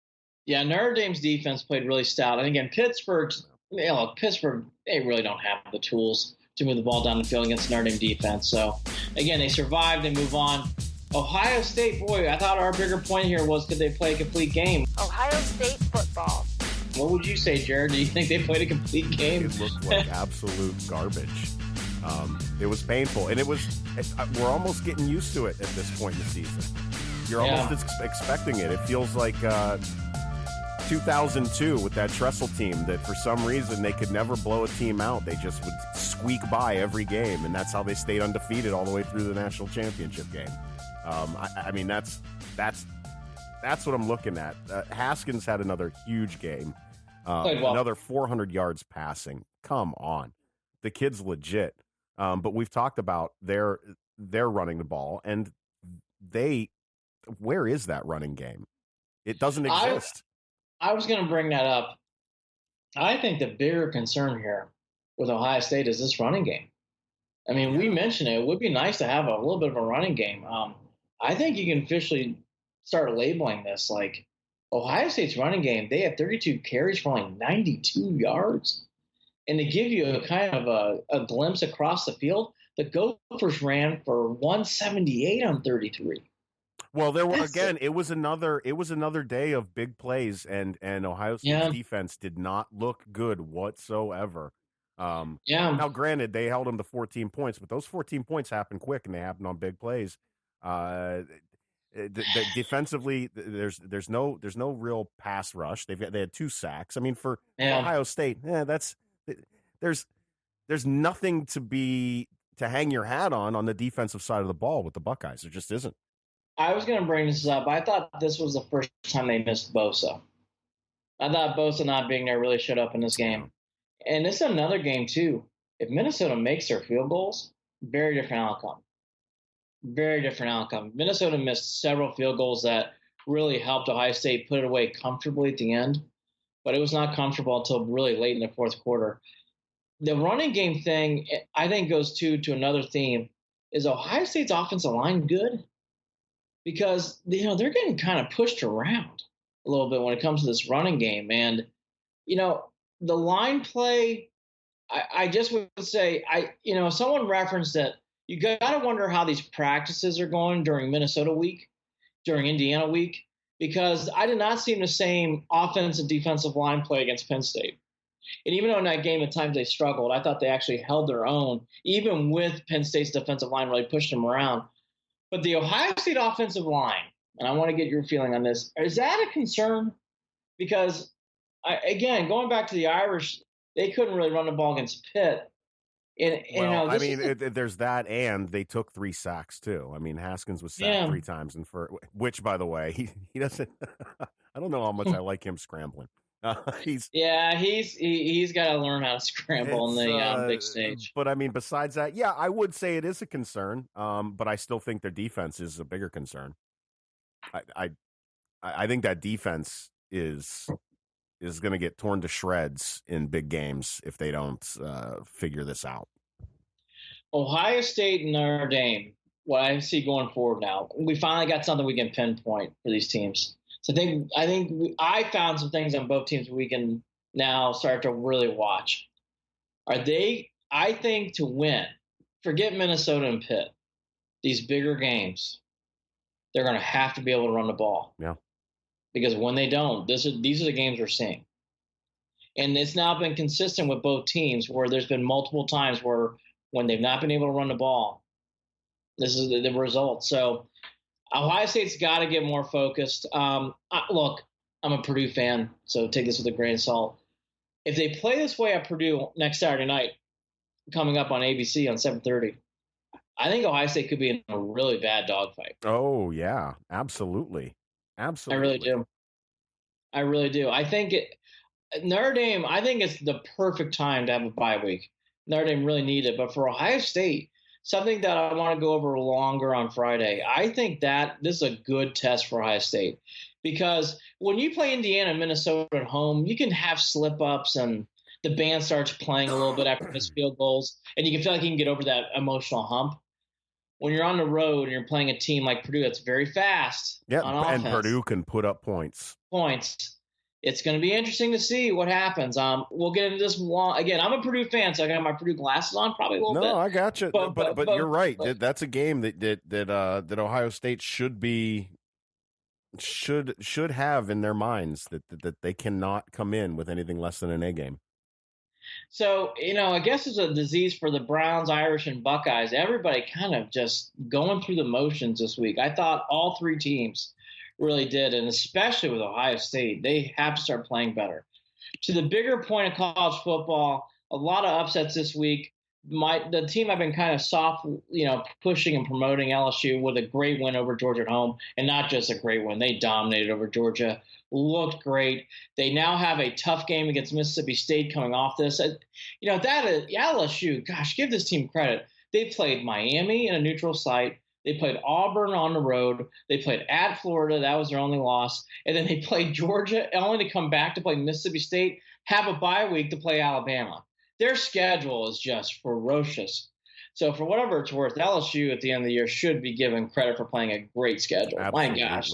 Yeah, Notre Dame's defense played really stout. And again, Pittsburgh, they really don't have the tools to move the ball down the field against Notre Dame defense. So, again, they survived. They move on. Ohio State, boy, I thought our bigger point here was could they play a complete game? Ohio State football. What would you say, Jared? Do you think they played a complete game? It looked like absolute garbage. It was painful, and we're almost getting used to it at this point in the season. You're almost expecting it. It feels like 2002 with that Tressel team that for some reason they could never blow a team out. They just would squeak by every game, and that's how they stayed undefeated all the way through the national championship game. I mean, that's what I'm looking at. Haskins had another huge game. Another 400 yards passing. Come on. The kid's legit. But we've talked about they're running the ball, and where is that running game? It doesn't exist. I was going to bring that up. I think the bigger concern here with Ohio State is this running game. I mean, we mentioned it. It would be nice to have a little bit of a running game. I think you can officially start labeling this like Ohio State's running game. They had 32 carries for only 92 yards. And to give you a kind of a glimpse across the field, the Gophers ran for 178 on 33. Well, it was another day of big plays, and Ohio State's defense did not look good whatsoever. Now, granted, they held them to 14 points, but those 14 points happened quick, and they happened on big plays. Defensively, there's no real pass rush. They had 2 sacks. I mean, for Ohio State, there's nothing to hang your hat on the defensive side of the ball with the Buckeyes. There just isn't. I was going to bring this up. I thought this was the first time they missed Bosa. I thought Bosa not being there really showed up in this game. And this is another game, too. If Minnesota makes their field goals, very different outcome. Very different outcome. Minnesota missed several field goals that really helped Ohio State put it away comfortably at the end. But it was not comfortable until really late in the fourth quarter. The running game thing, I think, goes to another theme. Is Ohio State's offensive line good? Because, they're getting kind of pushed around a little bit when it comes to this running game. And, the line play, I just would say, someone referenced that you got to wonder how these practices are going during Minnesota week, during Indiana week, because I did not see the same offensive defensive line play against Penn State. And even though in that game at times they struggled, I thought they actually held their own, even with Penn State's defensive line really pushing them around. But the Ohio State offensive line, and I want to get your feeling on this, is that a concern? Because, again, going back to the Irish, they couldn't really run the ball against Pitt. There's that, and they took 3 sacks, too. I mean, Haskins was sacked 3 times, which, by the way, he doesn't – I don't know how much I like him scrambling. He's got to learn how to scramble on the big stage. But I mean, besides that, I would say it is a concern. But I still think their defense is a bigger concern. I think that defense is going to get torn to shreds in big games if they don't figure this out. Ohio State and Notre Dame. What I see going forward now, we finally got something we can pinpoint for these teams. So I found some things on both teams we can now start to really watch. I think to win, forget Minnesota and Pitt, these bigger games, they're going to have to be able to run the ball. Yeah. Because when they don't, these are the games we're seeing. And it's now been consistent with both teams where there's been multiple times where when they've not been able to run the ball, this is the result. So Ohio State's got to get more focused. Look, I'm a Purdue fan, so take this with a grain of salt. If they play this way at Purdue next Saturday night, coming up on ABC on 7:30, I think Ohio State could be in a really bad dogfight. Oh, yeah, absolutely. Absolutely. I really do. I think Notre Dame, I think it's the perfect time to have a bye week. Notre Dame really needed it. But for Ohio State, something that I want to go over longer on Friday, I think that this is a good test for Ohio State. Because when you play Indiana and Minnesota at home, you can have slip-ups and the band starts playing a little bit after missed field goals, and you can feel like you can get over that emotional hump. When you're on the road and you're playing a team like Purdue that's very fast on offense, and Purdue can put up points. it's going to be interesting to see what happens. We'll get into this again. I'm a Purdue fan, so I got my Purdue glasses on probably a little bit. No, I got you. But you're right. But That's a game that Ohio State should have in their minds that they cannot come in with anything less than an A game. So, I guess it's a disease for the Browns, Irish, and Buckeyes. Everybody kind of just going through the motions this week. I thought all three teams really did, and especially with Ohio State, they have to start playing better. To the bigger point of college football, a lot of upsets this week. The team I've been kind of soft, pushing and promoting, LSU, with a great win over Georgia at home, and not just a great win. They dominated over Georgia, looked great. They now have a tough game against Mississippi State coming off this. That is LSU. Gosh, give this team credit. They played Miami in a neutral site. They played Auburn on the road. They played at Florida. That was their only loss. And then they played Georgia, only to come back to play Mississippi State, have a bye week to play Alabama. Their schedule is just ferocious. So for whatever it's worth, LSU at the end of the year should be given credit for playing a great schedule. Absolutely. My gosh,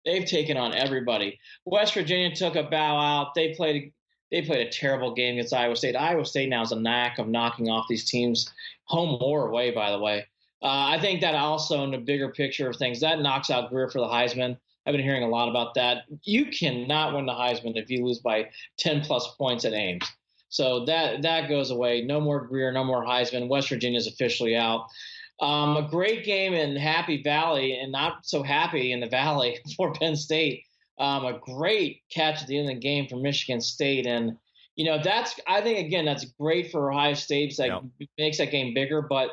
they've taken on everybody. West Virginia took a bow out. They played a terrible game against Iowa State. Iowa State now has a knack of knocking off these teams, home or away, by the way. I think that also, in the bigger picture of things, that knocks out Greer for the Heisman. I've been hearing a lot about that. You cannot win the Heisman if you lose by 10-plus points at Ames. So that goes away. No more Greer, no more Heisman. West Virginia's officially out. A great game in Happy Valley, and not so happy in the Valley for Penn State. A great catch at the end of the game for Michigan State. And, I think, again, that's great for Ohio State. That makes that game bigger. But,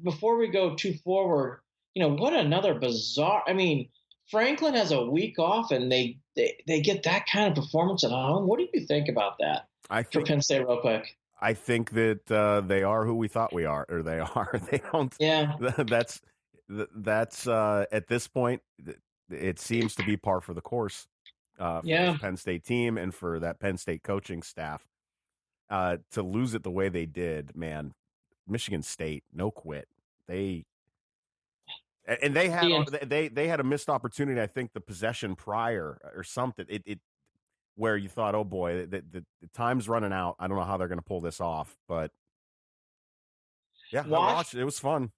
before we go too forward, what another bizarre – I mean, Franklin has a week off, and they get that kind of performance at home. What do you think about that? For Penn State, real quick. I think that they are who we thought we are, or they are. They don't. Yeah. That's at this point, it seems to be par for the course. For the Penn State team and for that Penn State coaching staff to lose it the way they did, man. Michigan State, no quit. They had a missed opportunity. I think the possession prior or something. It where you thought, oh boy, the time's running out. I don't know how they're going to pull this off, but yeah, I watched. It was fun.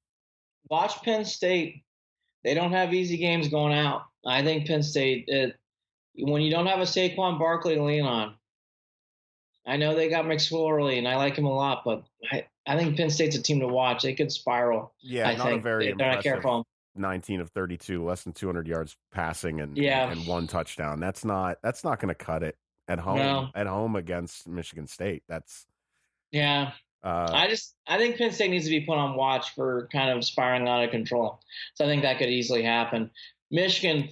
Watch Penn State. They don't have easy games going out. I think Penn State, when you don't have a Saquon Barkley to lean on, I know they got McSorley, and I like him a lot, but I think Penn State's a team to watch. They could spiral. Yeah, not a very impressive. Not careful. 19 of 32, less than 200 yards passing, and one touchdown. That's not going to cut it at home. No. At home against Michigan State. That's I think Penn State needs to be put on watch for kind of spiraling out of control. So I think that could easily happen. Michigan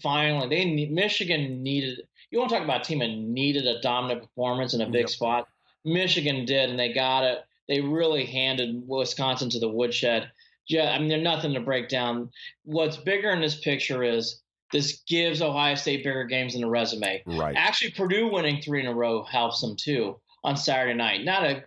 Michigan needed. You want to talk about a team that needed a dominant performance in a big spot? Michigan did, and they got it. They really handed Wisconsin to the woodshed. Yeah, I mean, there's nothing to break down. What's bigger in this picture is this gives Ohio State bigger games in the resume. Right. Actually, Purdue winning 3 in a row helps them too on Saturday night. Not a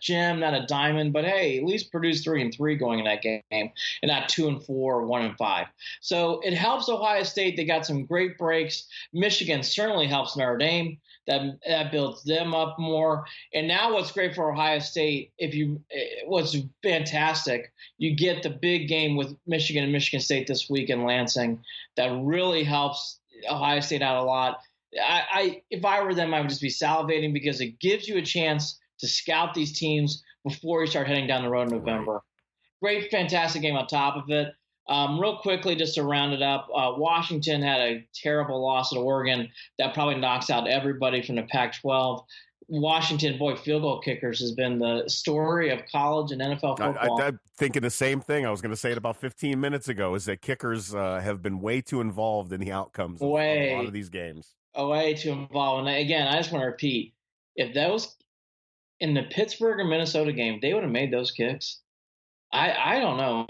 gem, not a diamond, but hey, at least Purdue's 3-3 going in that game, and not 2-4 or 1-5. So it helps Ohio State. They got some great breaks. Michigan certainly helps Notre Dame. That builds them up more. And now what's great for Ohio State, what's fantastic, you get the big game with Michigan and Michigan State this week in Lansing. That really helps Ohio State out a lot. If I were them, I would just be salivating because it gives you a chance to scout these teams before you start heading down the road in November. Great, fantastic game on top of it. Real quickly, just to round it up, Washington had a terrible loss at Oregon. That probably knocks out everybody from the Pac-12. Washington, field goal kickers has been the story of college and NFL football. I'm thinking the same thing. I was going to say it about 15 minutes ago, is that kickers have been way too involved in the outcomes of a lot of these games. Way too involved. And again, I just want to repeat, if those in the Pittsburgh or Minnesota game, they would have made those kicks. I don't know.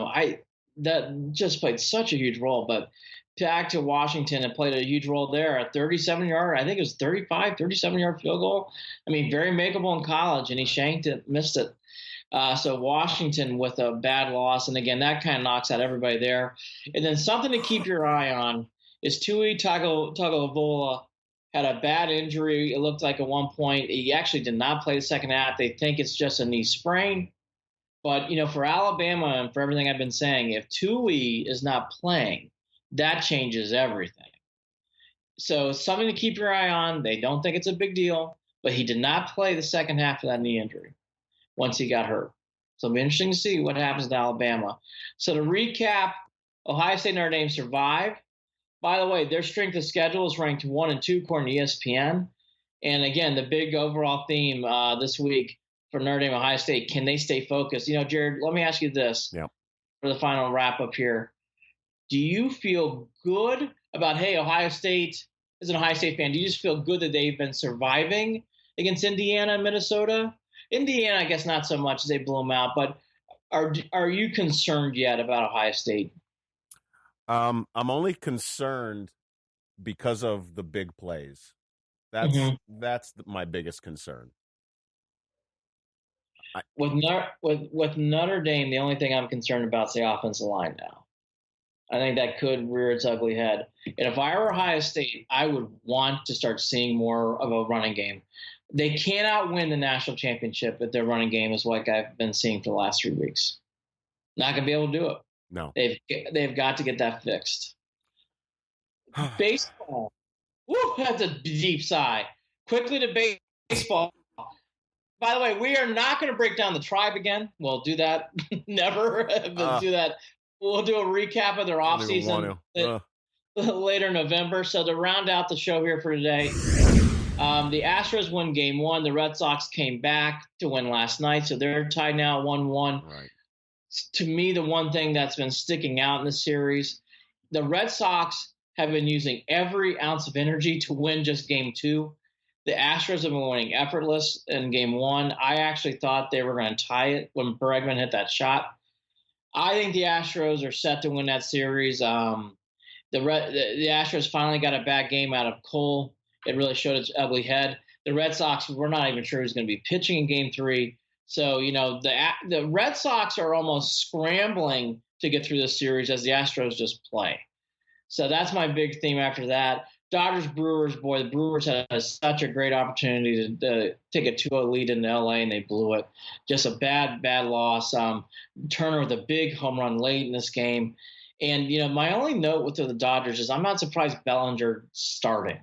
That just played such a huge role, but back to Washington, it played a huge role there. A 37-yard, I think it was 37-yard field goal. I mean, very makeable in college, and he shanked it, missed it. So Washington with a bad loss, and again, that kind of knocks out everybody there. And then something to keep your eye on is Tui Tagovailoa had a bad injury. It looked like at one point he actually did not play the second half. They think it's just a knee sprain. But, for Alabama and for everything I've been saying, if Tui is not playing, that changes everything. So it's something to keep your eye on. They don't think it's a big deal, but he did not play the second half of that knee injury once he got hurt. So it'll be interesting to see what happens to Alabama. So to recap, Ohio State and Notre Dame survived. By the way, their strength of schedule is ranked 1 and 2 according to ESPN. And again, the big overall theme this week for Notre Dame, Ohio State, can they stay focused? Jared, let me ask you this for the final wrap up here. Do you feel good about, hey, Ohio State, as an Ohio State fan, do you just feel good that they've been surviving against Indiana and Minnesota? Indiana, I guess not so much as they blew them out, but are you concerned yet about Ohio State? I'm only concerned because of the big plays. That's my biggest concern. With Notre Dame, the only thing I'm concerned about is the offensive line now. I think that could rear its ugly head. And if I were Ohio State, I would want to start seeing more of a running game. They cannot win the national championship if their running game is like I've been seeing for the last 3 weeks. Not going to be able to do it. No. They've got to get that fixed. Baseball. Woo, that's a deep sigh. Quickly to baseball. By the way, we are not going to break down the Tribe again. We'll do that. Never. Do that. We'll do a recap of their offseason later in November. So to round out the show here for today, the Astros won Game 1. The Red Sox came back to win last night, so they're tied now at 1-1. Right. To me, the one thing that's been sticking out in the series, the Red Sox have been using every ounce of energy to win just Game 2. The Astros have been winning effortless in Game 1. I actually thought they were going to tie it when Bregman hit that shot. I think the Astros are set to win that series. The Astros finally got a bad game out of Cole. It really showed its ugly head. The Red Sox, we're not even sure who's going to be pitching in Game 3. So, the Red Sox are almost scrambling to get through this series as the Astros just play. So that's my big theme after that. Dodgers-Brewers, boy, the Brewers had such a great opportunity to take a 2-0 lead in L.A., and they blew it. Just a bad, bad loss. Turner with a big home run late in this game. And, my only note with the Dodgers is I'm not surprised Bellinger starting.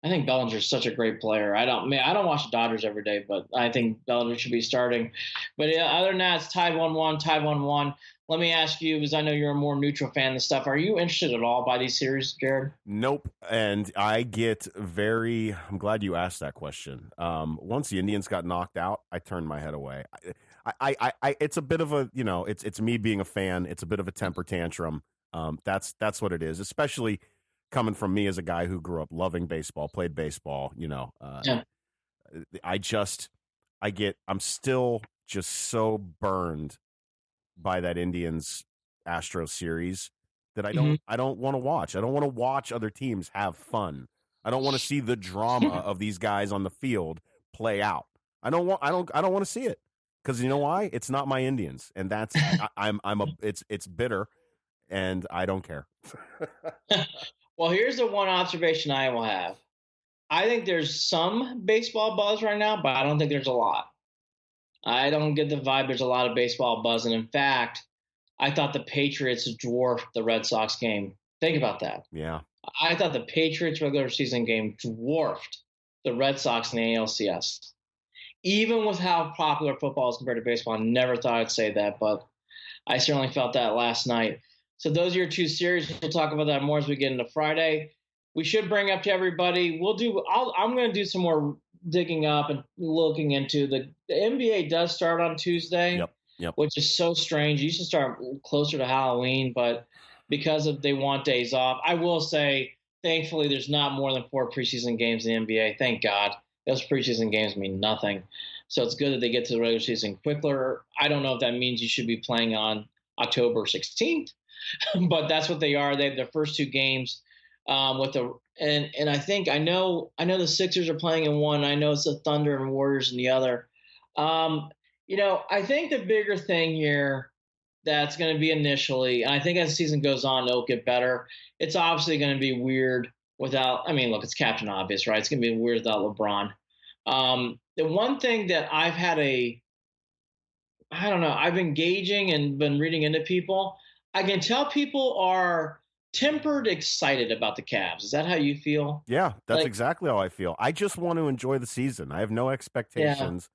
I think Bellinger's such a great player. I don't watch the Dodgers every day, but I think Bellinger should be starting. But other than that, it's tied 1-1. Let me ask you, because I know you're a more neutral fan of stuff, are you interested at all by these series, Jared? Nope. And I'm glad you asked that question. Once the Indians got knocked out, I turned my head away. It's a bit of a, it's me being a fan. It's a bit of a temper tantrum. That's what it is, especially coming from me as a guy who grew up loving baseball, played baseball, Yeah. I'm still just so burned by that Indians Astros series that I don't want to watch. I don't want to watch other teams have fun. I don't want to see the drama of these guys on the field play out. I don't want to see it, because you know why? It's not my Indians, and that's it's bitter, and I don't care. Well, here's the one observation I will have. I think there's some baseball buzz right now, but I don't think there's a lot. I don't get the vibe there's a lot of baseball buzz. And in fact, I thought the Patriots dwarfed the Red Sox game. Think about that. Yeah. I thought the Patriots regular season game dwarfed the Red Sox in the ALCS. Even with how popular football is compared to baseball, I never thought I'd say that, but I certainly felt that last night. So those are your two series. We'll talk about that more as we get into Friday. We should bring up to everybody. I'm going to do some more digging up and looking into the NBA does start on Tuesday, Yep. which is so strange. You should start closer to Halloween, but because they want days off, I will say, thankfully, there's not more than 4 preseason games in the NBA. Thank God. Those preseason games mean nothing. So it's good that they get to the regular season quicker. I don't know if that means you should be playing on October 16th, but that's what they are. They have their first 2 games. And I think I know the Sixers are playing in one. I know it's the Thunder and Warriors in the other. I think the bigger thing here that's going to be initially, and I think as the season goes on, it'll get better. It's obviously going to be weird without. I mean, look, it's Captain Obvious, right? It's going to be weird without LeBron. The one thing that I don't know, I've engaging and been reading into people. I can tell people are tempered excited about the Cavs. Is that how you feel? Yeah, that's Like, exactly how I feel. I just want to enjoy the season. I have no yeah, expectations.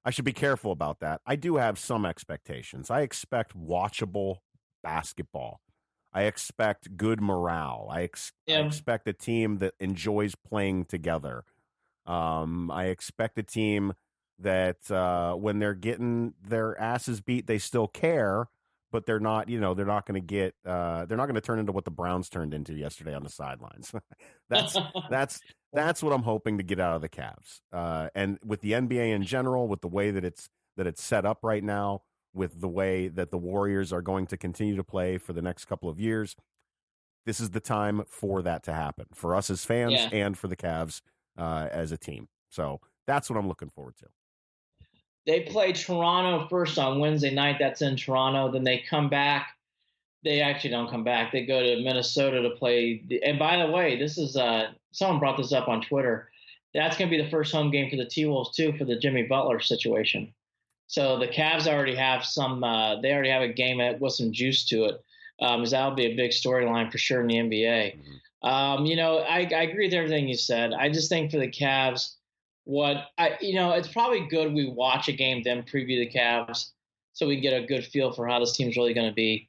I should be careful about that. I do have some expectations. I expect watchable basketball. I expect good morale. I yeah, expect a team that enjoys playing together. I expect a team that when they're getting their asses beat, they still care, but they're not, they're not going to they're not going to turn into what the Browns turned into yesterday on the sidelines. that's that's what I'm hoping to get out of the Cavs. And with the NBA in general, with the way that it's set up right now, with the way that the Warriors are going to continue to play for the next couple of years, this is the time for that to happen for us as fans yeah. and for the Cavs as a team. So that's what I'm looking forward to. They play Toronto first on Wednesday night. That's in Toronto. Then they come back. They actually don't come back. They go to Minnesota to play. And by the way, this is someone brought this up on Twitter. That's going to be the first home game for the T-Wolves too, for the Jimmy Butler situation. So the Cavs already have they already have a game with some juice to it. That'll be a big storyline for sure in the NBA. Mm-hmm. I agree with everything you said. I just think for the Cavs, it's probably good we watch a game, then preview the Cavs so we can get a good feel for how this team's really going to be.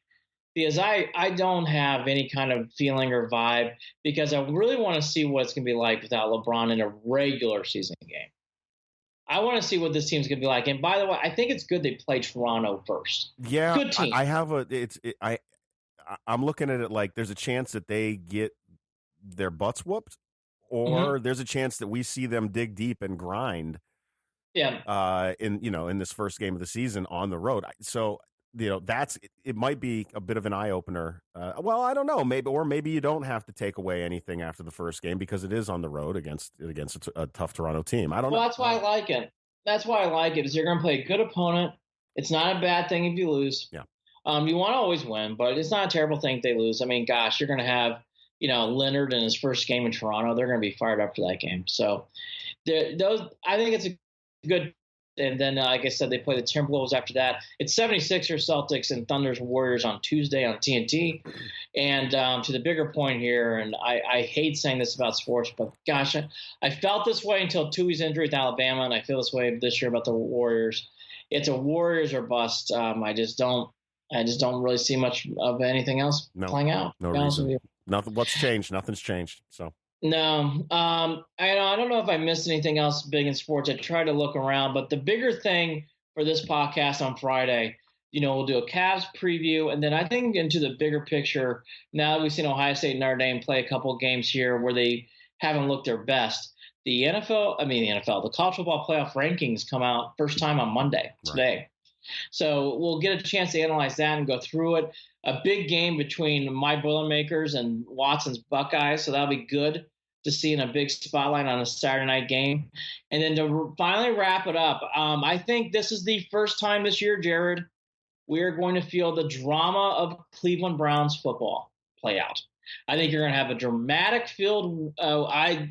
Because I don't have any kind of feeling or vibe, because I really want to see what it's going to be like without LeBron in a regular season game. I want to see what this team's going to be like. And by the way, I think it's good they play Toronto first. Yeah, good team. I'm looking at it like there's a chance that they get their butts whooped, or there's a chance that we see them dig deep and grind. Yeah. In this first game of the season on the road. So it might be a bit of an eye opener. Well, I don't know, maybe you don't have to take away anything after the first game because it is on the road against a tough Toronto team. I don't know. Well, that's why I like it. That's why I like it, is you're going to play a good opponent. It's not a bad thing if you lose. Yeah. You want to always win, but it's not a terrible thing if they lose. I mean, gosh, you're going to have, Leonard in his first game in Toronto. They're going to be fired up for that game. So I think it's a good. And then, like I said, they play the Timberwolves after that. It's 76ers, Celtics, and Thunder's Warriors on Tuesday on TNT. And to the bigger point here, and I hate saying this about sports, but gosh, I felt this way until Tui's injury with Alabama, and I feel this way this year about the Warriors. It's a Warriors or bust. I just don't really see much of anything else playing out. No reason. Nothing. What's changed? Nothing's changed. So. No, I don't know if I missed anything else big in sports. I tried to look around, but the bigger thing for this podcast on Friday, we'll do a Cavs preview, and then I think into the bigger picture. Now that we've seen Ohio State and Notre Dame play a couple of games here where they haven't looked their best, the college football playoff rankings come out first time on Monday today. Right. So we'll get a chance to analyze that and go through it. A big game between my Boilermakers and Watson's Buckeyes, so that'll be good to see in a big spotlight on a Saturday night game. And then to finally wrap it up, I think this is the first time this year, Jared, we are going to feel the drama of Cleveland Browns football play out. I think you're going to have a dramatic field.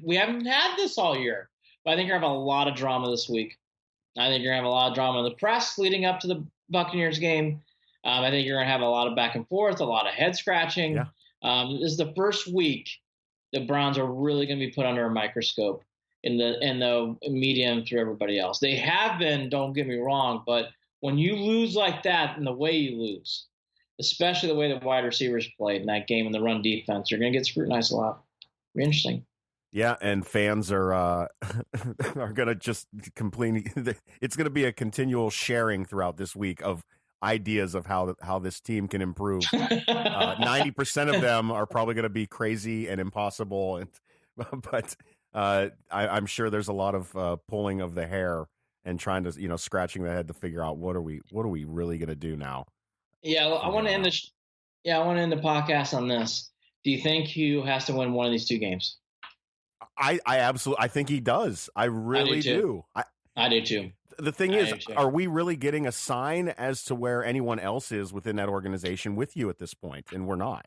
We haven't had this all year, but I think you're going to have a lot of drama this week. I think you're going to have a lot of drama in the press leading up to the Buccaneers game. I think you're going to have a lot of back and forth, a lot of head scratching. Yeah. This is the first week the Browns are really going to be put under a microscope in the media and through everybody else. They have been, don't get me wrong, but when you lose like that and the way you lose, especially the way the wide receivers played in that game in the run defense, you're going to get scrutinized a lot. Very interesting. Yeah, and fans are going to just completely. It's going to be a continual sharing throughout this week of ideas of how this team can improve. 90% of them are probably going to be crazy and impossible, but I'm sure there's a lot of pulling of the hair and trying to scratching the head to figure out what are we really going to do now. Yeah, well, I want to end the podcast on this. Do you think Hue has to win one of these two games? I absolutely. I think he does. I really do. I do too. The thing is, are we really getting a sign as to where anyone else is within that organization with you at this point? And we're not.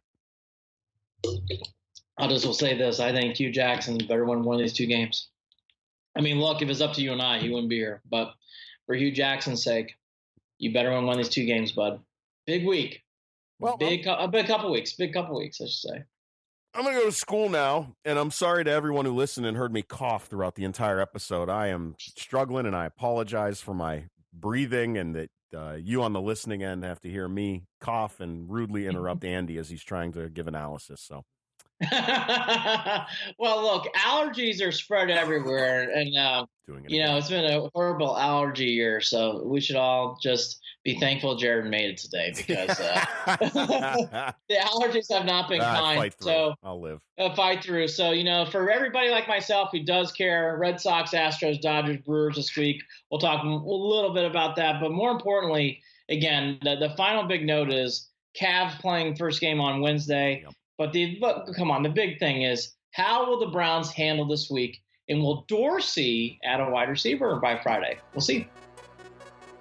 I just will say this. I think Hue Jackson better win one of these 2 games. I mean, look, if it's up to you and I, he wouldn't be here. But for Hue Jackson's sake, you better win one of these 2 games, bud. Big week. Well, a big couple weeks. Big couple weeks, I should say. I'm going to go to school now, and I'm sorry to everyone who listened and heard me cough throughout the entire episode. I am struggling, and I apologize for my breathing and that you on the listening end have to hear me cough and rudely interrupt Andy as he's trying to give analysis. So, well, look, allergies are spread everywhere, and it's been a horrible allergy year, so we should all just be thankful Jared made it today because the allergies have not been kind. So I'll live. Fight through. So, for everybody like myself who does care, Red Sox, Astros, Dodgers, Brewers this week, we'll talk a little bit about that. But more importantly, again, the final big note is Cavs playing first game on Wednesday. Yep. But come on, the big thing is, how will the Browns handle this week? And will Dorsey add a wide receiver by Friday? We'll see.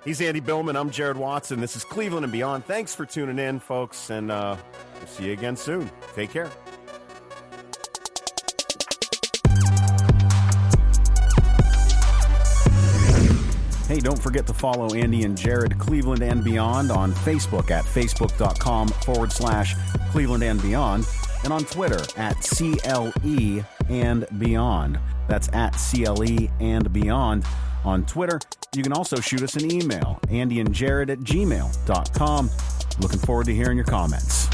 He's Andy Billman. I'm Jared Watson. This is Cleveland and Beyond. Thanks for tuning in, folks, and we'll see you again soon. Take care. Hey, don't forget to follow Andy and Jared, Cleveland and Beyond, on Facebook at facebook.com/Cleveland and Beyond, and on Twitter at CLE and Beyond. That's at CLE and Beyond on Twitter. You can also shoot us an email, andyandjared@gmail.com. Looking forward to hearing your comments.